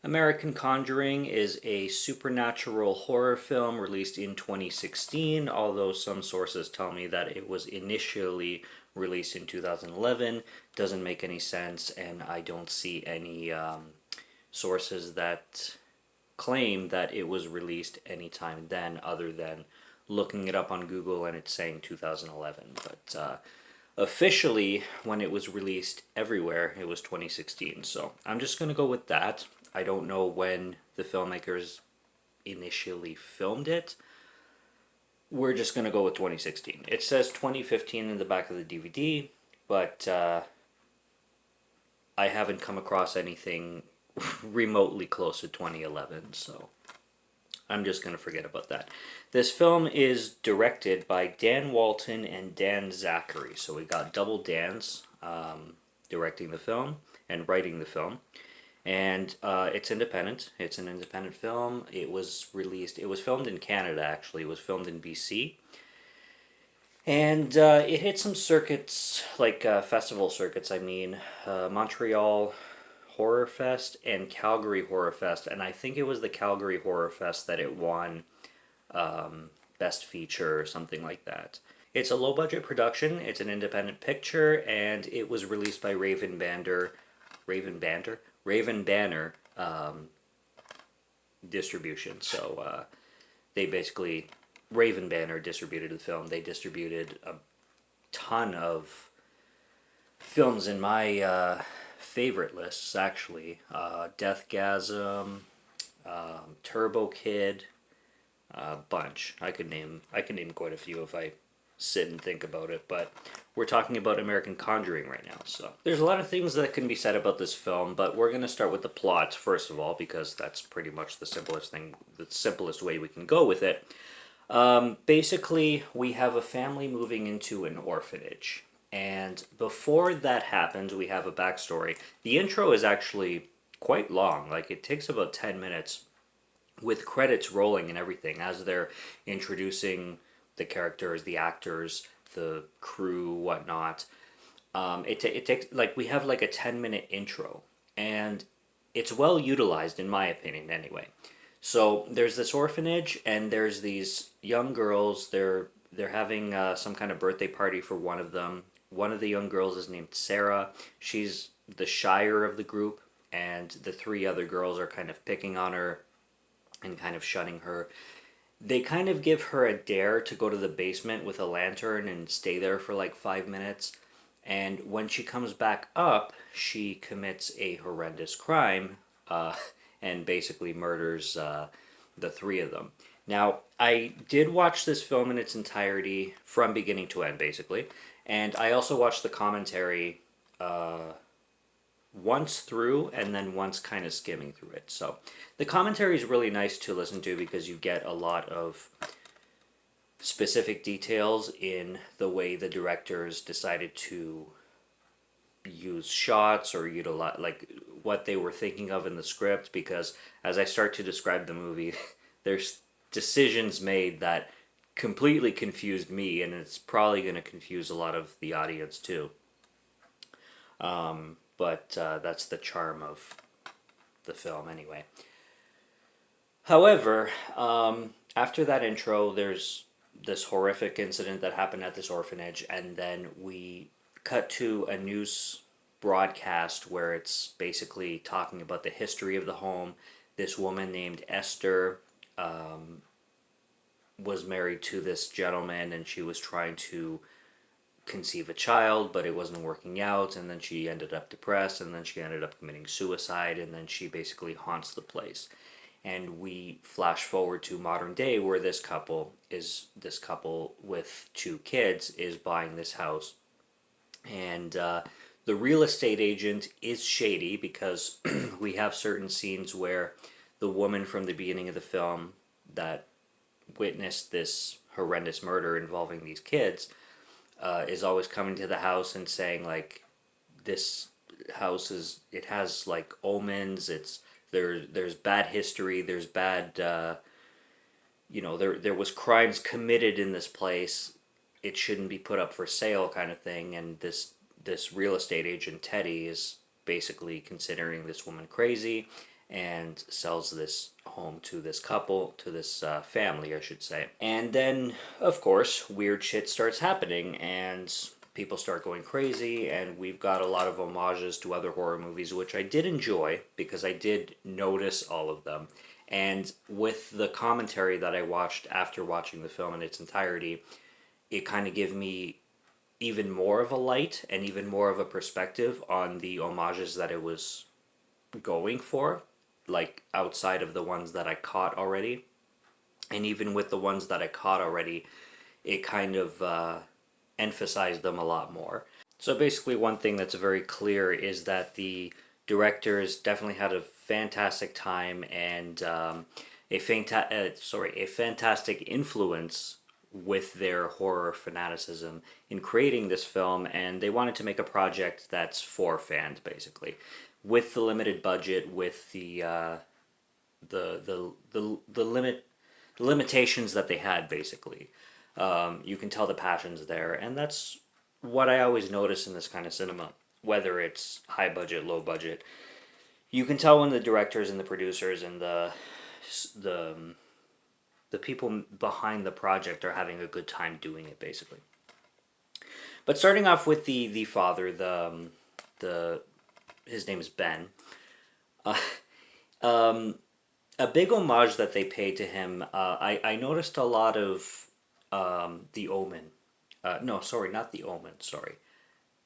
American Conjuring is a supernatural horror film released in 2016, although some sources tell me that it was initially released in 2011. Doesn't make any sense, and I don't see any sources that claim that it was released anytime then, other than looking it up on Google and it's saying 2011. But officially, when it was released everywhere, it was 2016. So I'm just going to go with that. I don't know when the filmmakers initially filmed it. We're just going to go with 2016. It says 2015 in the back of the DVD, but I haven't come across anything remotely close to 2011, so I'm just going to forget about that. This film is directed by Dan Walton and Dan Zachary, so we got double Dans directing the film and writing the film. And it's independent. It's an independent film. It was filmed in Canada, actually. It was filmed in BC. And it hit some circuits, like festival circuits, Montreal Horror Fest and Calgary Horror Fest. And I think it was the Calgary Horror Fest that it won Best Feature or something like that. It's a low-budget production. It's an independent picture, and it was released by Raven Banner distribution. So they basically, Raven Banner distributed the film. They distributed a ton of films in my favorite lists, actually. Deathgasm, Turbo Kid, a bunch. I could name quite a few if I sit and think about it, but we're talking about American Conjuring right now, so there's a lot of things that can be said about this film, but we're going to start with the plot first of all, because that's pretty much the simplest way we can go with it. Basically, we have a family moving into an orphanage, and before that happens, we have a backstory. The intro is actually quite long, like it takes about 10 minutes with credits rolling and everything as they're introducing the characters, the actors, the crew, whatnot. It takes, like, we have like a 10-minute intro, and it's well utilized in my opinion anyway. So there's this orphanage, and there's these young girls. They're having some kind of birthday party for one of them. One of the young girls is named Sarah. She's the shyer of the group, and the three other girls are kind of picking on her and kind of shunning her. They kind of give her a dare to go to the basement with a lantern and stay there for like 5 minutes. And when she comes back up, she commits a horrendous crime and basically murders the three of them. Now, I did watch this film in its entirety from beginning to end, basically. And I also watched the commentary once through and then once kind of skimming through it. So the commentary is really nice to listen to because you get a lot of specific details in the way the directors decided to use shots or utilize, like, what they were thinking of in the script, because as I start to describe the movie, there's decisions made that completely confused me, and it's probably going to confuse a lot of the audience too. But that's the charm of the film anyway. However, after that intro, there's this horrific incident that happened at this orphanage, and then we cut to a news broadcast where it's basically talking about the history of the home. This woman named Esther was married to this gentleman, and she was trying to conceive a child, but it wasn't working out, and then she ended up depressed, and then she ended up committing suicide, and then she basically haunts the place. And we flash forward to modern day, where this couple with two kids is buying this house, and the real estate agent is shady, because we have certain scenes where the woman from the beginning of the film that witnessed this horrendous murder involving these kids is always coming to the house and saying, like, this house it has like omens, there's bad history, there's bad there was crimes committed in this place, it shouldn't be put up for sale, kind of thing. And this real estate agent Teddy is basically considering this woman crazy, and sells this home to this couple, to this family, I should say. And then, of course, weird shit starts happening, and people start going crazy, and we've got a lot of homages to other horror movies, which I did enjoy, because I did notice all of them. And with the commentary that I watched after watching the film in its entirety, it kind of gave me even more of a light and even more of a perspective on the homages that it was going for, like outside of the ones that I caught already. And even with the ones that I caught already, it kind of emphasized them a lot more. So basically, one thing that's very clear is that the directors definitely had a fantastic time and a fantastic influence with their horror fanaticism in creating this film, and they wanted to make a project that's for fans, basically, with the limited budget, with the limitations that they had, basically. You can tell the passion's there, and that's what I always notice in this kind of cinema, whether it's high budget, low budget. You can tell when the directors and the producers and the the people behind the project are having a good time doing it, basically. But starting off with the father, the his name is Ben. Uh, a big homage that they paid to him. I noticed a lot of The Omen. No, sorry, not The Omen. Sorry,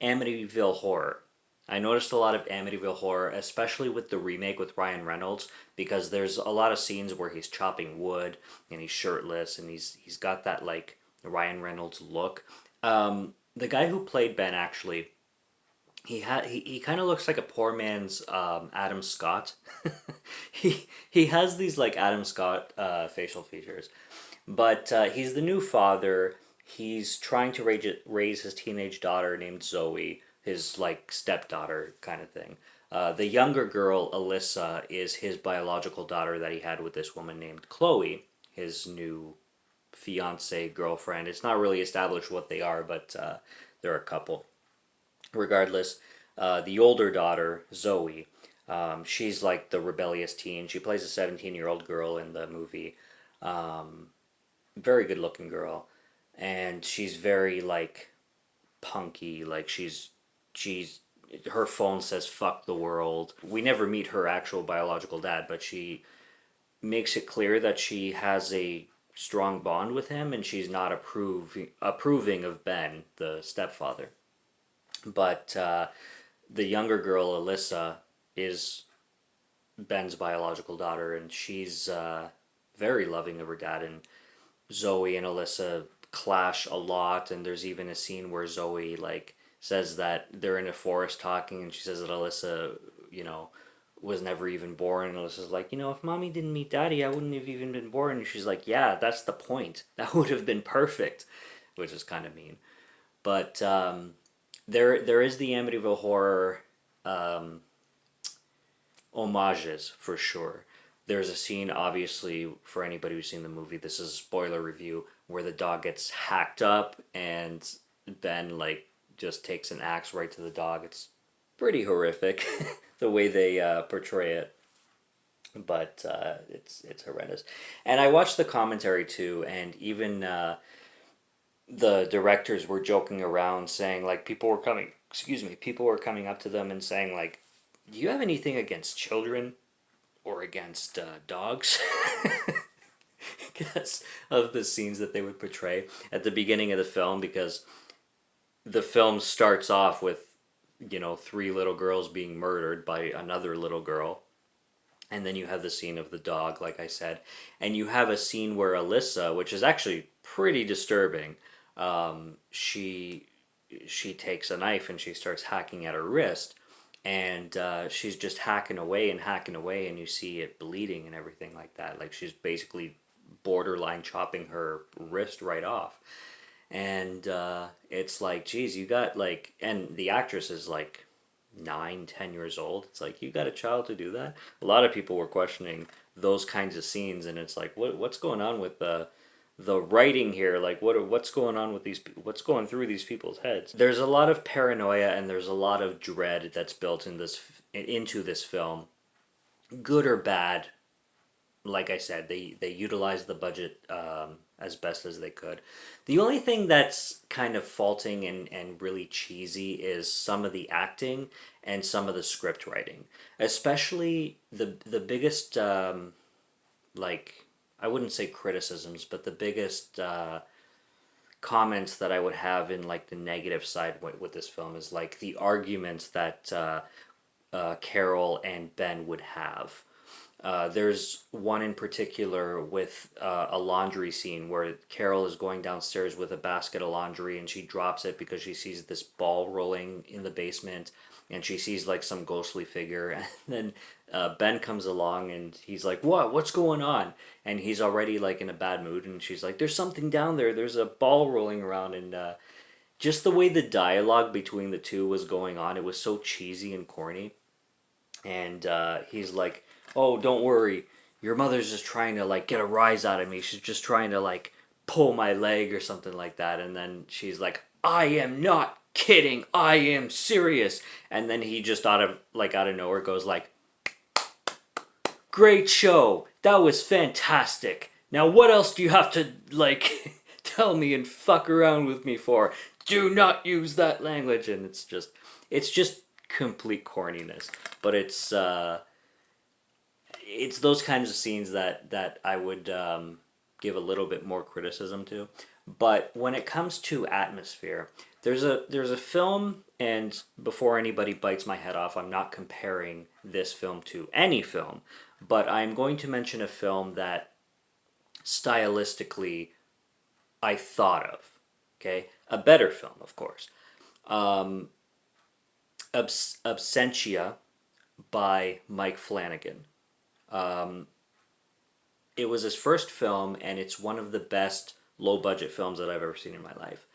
Amityville Horror. I noticed a lot of Amityville Horror, especially with the remake with Ryan Reynolds, because there's a lot of scenes where he's chopping wood and he's shirtless and he's got that like Ryan Reynolds look. The guy who played Ben actually, he kind of looks like a poor man's Adam Scott. He has these like Adam Scott facial features, but he's the new father. He's trying to raise his teenage daughter named Zoe, his like stepdaughter kind of thing. The younger girl, Alyssa, is his biological daughter that he had with this woman named Chloe, his new fiance girlfriend. It's not really established what they are, but they're a couple. Regardless, the older daughter, Zoe, she's like the rebellious teen. She plays a 17-year-old girl in the movie. Very good looking girl. And she's very like punky. Like she's her phone says fuck the world. We never meet her actual biological dad, but she makes it clear that she has a strong bond with him and she's not approving of Ben, the stepfather. But the younger girl, Alyssa, is Ben's biological daughter, and she's very loving of her dad. And Zoe and Alyssa clash a lot, and there's even a scene where Zoe like says that they're in a forest talking, and she says that Alyssa, was never even born. And Alyssa's like, if mommy didn't meet daddy, I wouldn't have even been born. And she's like, yeah, that's the point. That would have been perfect, which is kind of mean. But there is the Amityville Horror homages for sure. There's a scene, obviously, for anybody who's seen the movie, this is a spoiler review, where the dog gets hacked up and Ben like just takes an axe right to the dog. It's pretty horrific the way they portray it, but it's horrendous. And I watched the commentary too, and even the directors were joking around saying like people were coming up to them and saying like, do you have anything against children or against dogs? Because of the scenes that they would portray at the beginning of the film, because the film starts off with 3 little girls being murdered by another little girl, and then you have the scene of the dog, like I said, and you have a scene where Alyssa, which is actually pretty disturbing, she takes a knife and she starts hacking at her wrist, and she's just hacking away, and you see it bleeding and everything like that. Like she's basically borderline chopping her wrist right off. And it's like, geez, you got like, and the actress is like 9, 10 years old. It's like, you got a child to do that? A lot of people were questioning those kinds of scenes, and it's like, what's going on with the writing here? Like, what's going on with what's going through these people's heads? There's a lot of paranoia and there's a lot of dread that's built into this film, good or bad, like I said, they utilized the budget as best as they could. The only thing that's kind of faulting and really cheesy is some of the acting and some of the script writing, especially the biggest like I wouldn't say criticisms, but the biggest comments that I would have in like the negative side with this film is like the arguments that Carol and Ben would have. There's one in particular with a laundry scene where Carol is going downstairs with a basket of laundry and she drops it because she sees this ball rolling in the basement and she sees like some ghostly figure. And then Ben comes along and he's like, "What? What's going on?" And he's already like in a bad mood and she's like, "There's something down there. There's a ball rolling around." And just the way the dialogue between the two was going on, it was so cheesy and corny. And he's like, "Oh, don't worry, your mother's just trying to like get a rise out of me. She's just trying to like pull my leg or something like that." And then she's like, "I am not kidding, I am serious." And then he just out of nowhere goes like, "Great show, that was fantastic. Now what else do you have to like tell me and fuck around with me for? Do not use that language." And it's just complete corniness. But it's those kinds of scenes that I would give a little bit more criticism to. But when it comes to atmosphere, there's a film, and before anybody bites my head off, I'm not comparing this film to any film, but I'm going to mention a film that stylistically I thought of. Okay, a better film, of course. Um, Absentia by Mike Flanagan. Um, it was his first film, and it's one of the best low budget films that I've ever seen in my life.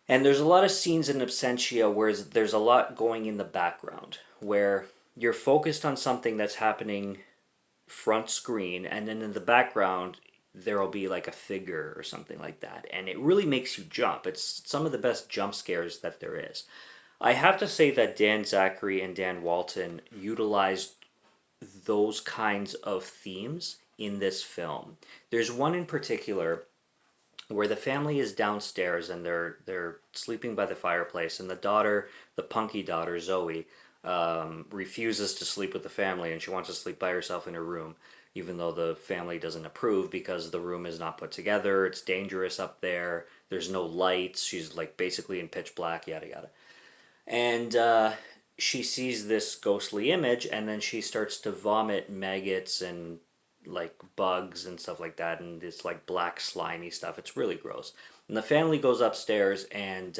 And there's a lot of scenes in Absentia where there's a lot going in the background, where you're focused on something that's happening front screen, and then in the background there'll be like a figure or something like that, and it really makes you jump. It's some of the best jump scares that there is. I have to say that Dan Zachary and Dan Walton utilized those kinds of themes in this film. There's one in particular where the family is downstairs and they're sleeping by the fireplace, and the daughter, the punky daughter Zoe, refuses to sleep with the family, and she wants to sleep by herself in her room, even though the family doesn't approve because the room is not put together. It's dangerous up there. There's no lights. She's like basically in pitch black. Yada yada. And she sees this ghostly image, and then she starts to vomit maggots and like bugs and stuff like that, and it's like black slimy stuff. It's really gross. And the family goes upstairs and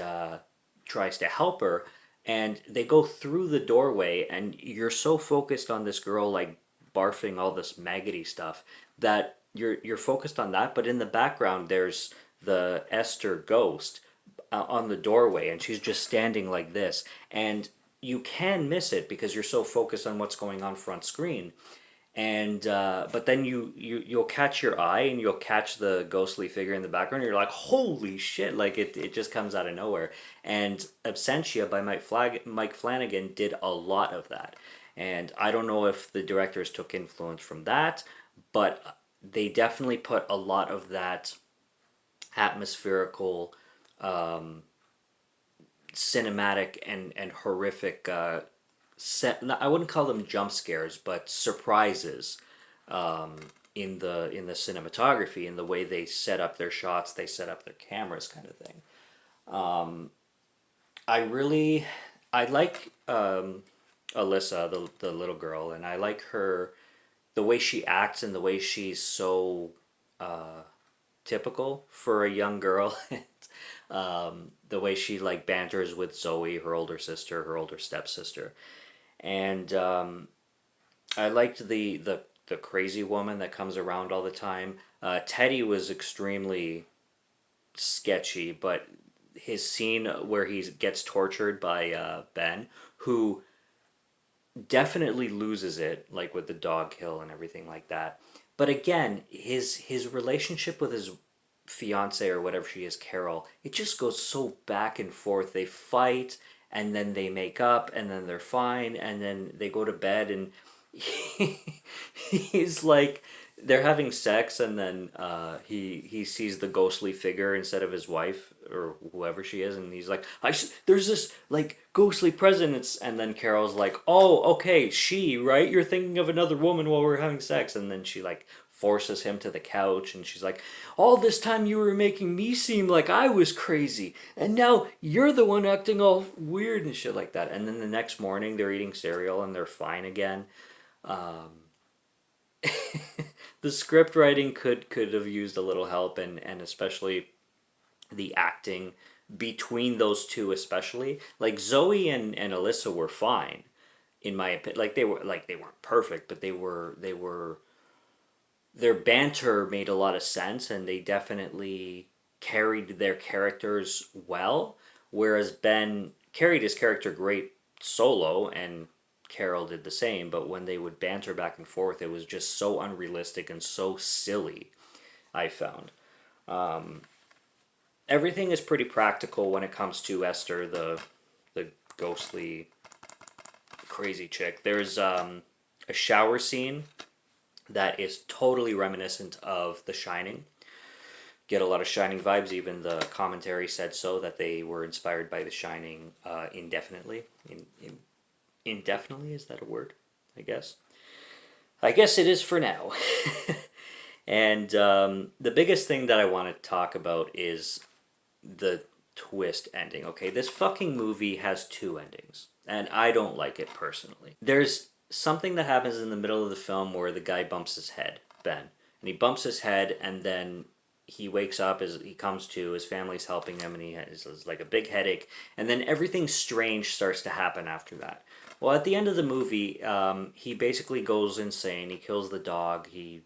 tries to help her, and they go through the doorway, and you're so focused on this girl like barfing all this maggoty stuff that you're focused on that, but in the background there's the Esther ghost on the doorway, and she's just standing like this, and you can miss it because you're so focused on what's going on front screen. And but then you'll catch your eye and you'll catch the ghostly figure in the background, and you're like, holy shit, like it just comes out of nowhere. And Absentia by Mike Flanagan did a lot of that, and I don't know if the directors took influence from that, but they definitely put a lot of that atmospherical, cinematic and horrific I wouldn't call them jump scares, but surprises, in the cinematography, in the way they set up their shots, they set up their cameras, kind of thing. I really I like Alyssa, the little girl, and I like her, the way she acts and the way she's so typical for a young girl. The way she like banters with Zoe, her older sister, her older stepsister. And I liked the crazy woman that comes around all the time. Teddy was extremely sketchy, but his scene where he gets tortured by Ben, who definitely loses it, like with the dog kill and everything like that. But again, his relationship with his fiance or whatever she is, Carol, it just goes so back and forth. They fight, and then they make up, and then they're fine, and then they go to bed, and he's like they're having sex, and then he sees the ghostly figure instead of his wife or whoever she is, and he's like, there's this like ghostly presence, and then Carol's like, oh, okay, she, right, you're thinking of another woman while we're having sex, and then she like forces him to the couch, and she's like, all this time you were making me seem like I was crazy, and now you're the one acting all weird and shit like that. And then the next morning they're eating cereal and they're fine again. The script writing could have used a little help, and especially the acting between those two, especially like Zoe and Alyssa were fine in my opinion. Like they weren't perfect, but they were their banter made a lot of sense, and they definitely carried their characters well. Whereas Ben carried his character great solo, and Carol did the same. But when they would banter back and forth, it was just so unrealistic and so silly. I found everything is pretty practical when it comes to Esther, the ghostly crazy chick. There's a shower scene that is totally reminiscent of The Shining. Get a lot of Shining vibes. Even the commentary said so, that they were inspired by The Shining indefinitely. Indefinitely, is that a word? I guess. I guess it is for now. And the biggest thing that I want to talk about is the twist ending. Okay, this fucking movie has two endings, and I don't like it personally. There's something that happens in the middle of the film where the guy bumps his head, Ben, and he bumps his head, and then he wakes up as he comes to, his family's helping him, and he has like a big headache, and then everything strange starts to happen after that. Well, at the end of the movie, he basically goes insane. He kills the dog. He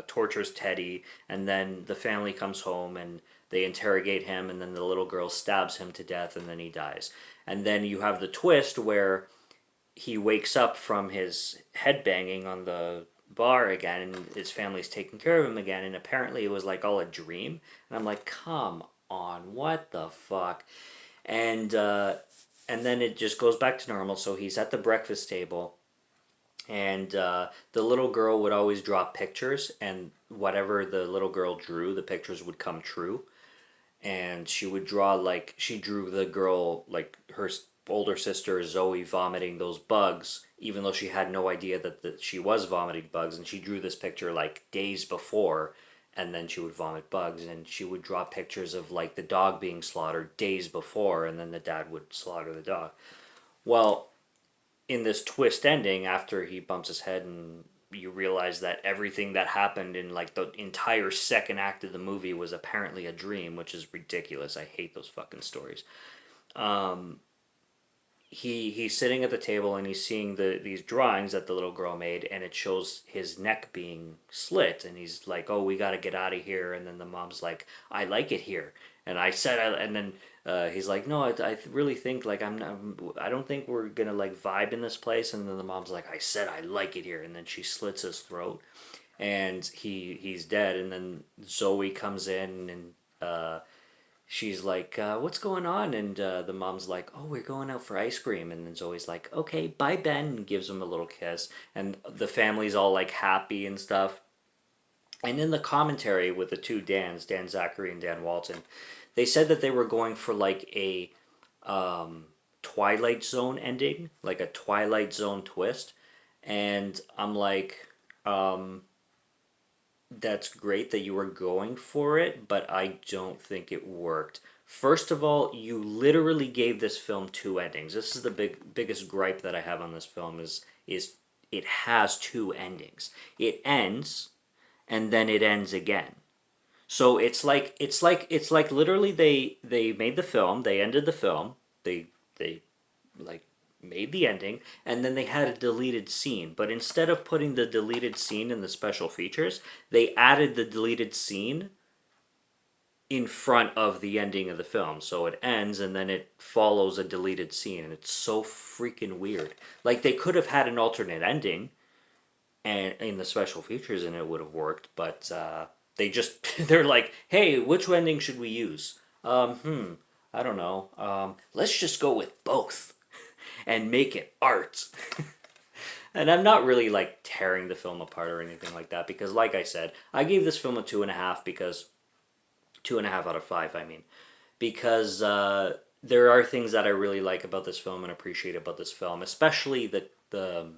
tortures Teddy, and then the family comes home and they interrogate him, and then the little girl stabs him to death, and then he dies. And then you have the twist where he wakes up from his head banging on the bar again, and his family's taking care of him again, and apparently it was like all a dream. And I'm like, come on, what the fuck? And and then it just goes back to normal. So he's at the breakfast table, and the little girl would always draw pictures, and whatever the little girl drew, the pictures would come true. And she would draw, like, she drew the girl, like her older sister Zoe, vomiting those bugs, even though she had no idea that she was vomiting bugs. And she drew this picture like days before, and then she would vomit bugs. And she would draw pictures of like the dog being slaughtered days before, and then the dad would slaughter the dog. Well, in this twist ending, after he bumps his head, and you realize that everything that happened in like the entire second act of the movie was apparently a dream, which is ridiculous. I hate those fucking stories. He's sitting at the table, and he's seeing these drawings that the little girl made, and it shows his neck being slit, and he's like, oh, we got to get out of here. And then the mom's like, I like it here. And and then he's like, no, I really think like I don't think we're gonna like vibe in this place. And then the mom's like, I said I like it here. And then she slits his throat, and he's dead. And then Zoe comes in, and she's like, what's going on? And the mom's like, oh, we're going out for ice cream. And then Zoe's like, okay, bye, Ben, and gives him a little kiss. And the family's all like happy and stuff. And in the commentary with the two Dans, Dan Zachary and Dan Walton, they said that they were going for like a Twilight Zone ending, like a Twilight Zone twist. And I'm like, that's great that you were going for it, but I don't think it worked. First of all, you literally gave this film two endings. This is the biggest gripe that I have on this film is it has two endings. It ends, and then it ends again. So it's like literally they made the film, they ended the film, they like made the ending, and then they had a deleted scene. But instead of putting the deleted scene in the special features, they added the deleted scene in front of the ending of the film. So it ends, and then it follows a deleted scene, and it's so freaking weird. Like, they could have had an alternate ending and in the special features, and it would have worked, but they're like, hey, which ending should we use? I don't know. Let's just go with both and make it art. And I'm not really like tearing the film apart or anything like that because, like I said, I gave this film a 2.5 because 2.5 out of 5. I mean, because there are things that I really like about this film and appreciate about this film, especially the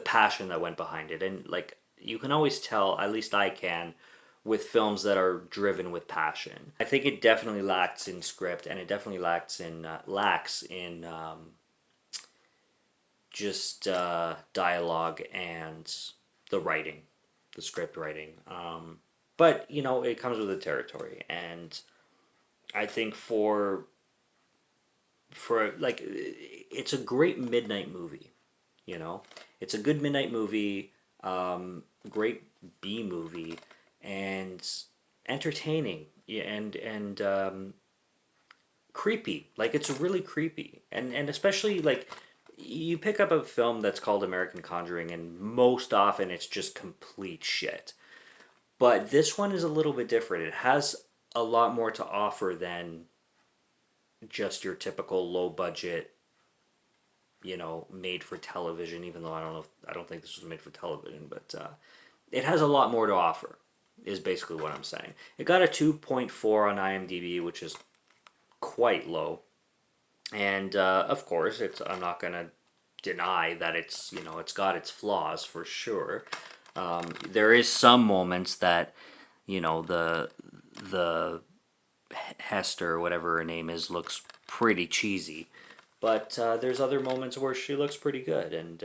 passion that went behind it. And like you can always tell, at least I can, with films that are driven with passion. I think it definitely lacks in script, and it definitely lacks in just dialogue and the writing, the script writing. But you know, it comes with the territory, and I think for like it's a great midnight movie. You know, it's a good midnight movie, great B movie, and entertaining. Yeah, and creepy. Like it's really creepy, and especially like you pick up a film that's called American Conjuring, and most often it's just complete shit. But this one is a little bit different. It has a lot more to offer than just your typical low budget, you know, made for television. Even though I don't think this was made for television, but it has a lot more to offer. Is basically what I'm saying. It got a 2.4 on IMDb, which is quite low, and of course, I'm not gonna deny that it's got its flaws for sure. There is some moments that the Hester, whatever her name is, looks pretty cheesy. But there's other moments where she looks pretty good, and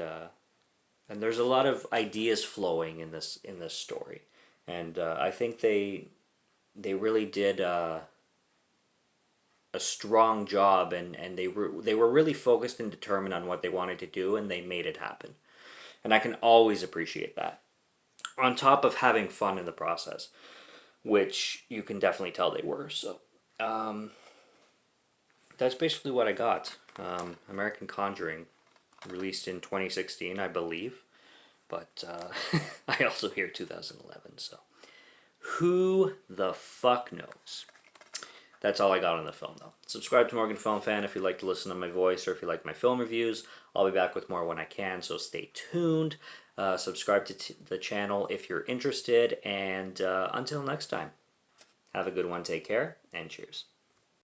there's a lot of ideas flowing in this story, and I think they really did a strong job, and they were really focused and determined on what they wanted to do, and they made it happen, and I can always appreciate that. On top of having fun in the process, which you can definitely tell they were. So that's basically what I got. American Conjuring, released in 2016, I believe, but I also hear 2011. So who the fuck knows? That's all I got on the film, though. Subscribe to Morgan Film Fan if you like to listen to my voice or if you like my film reviews. I'll be back with more when I can, so stay tuned. Subscribe to the channel if you're interested, and until next time, have a good one, take care, and cheers.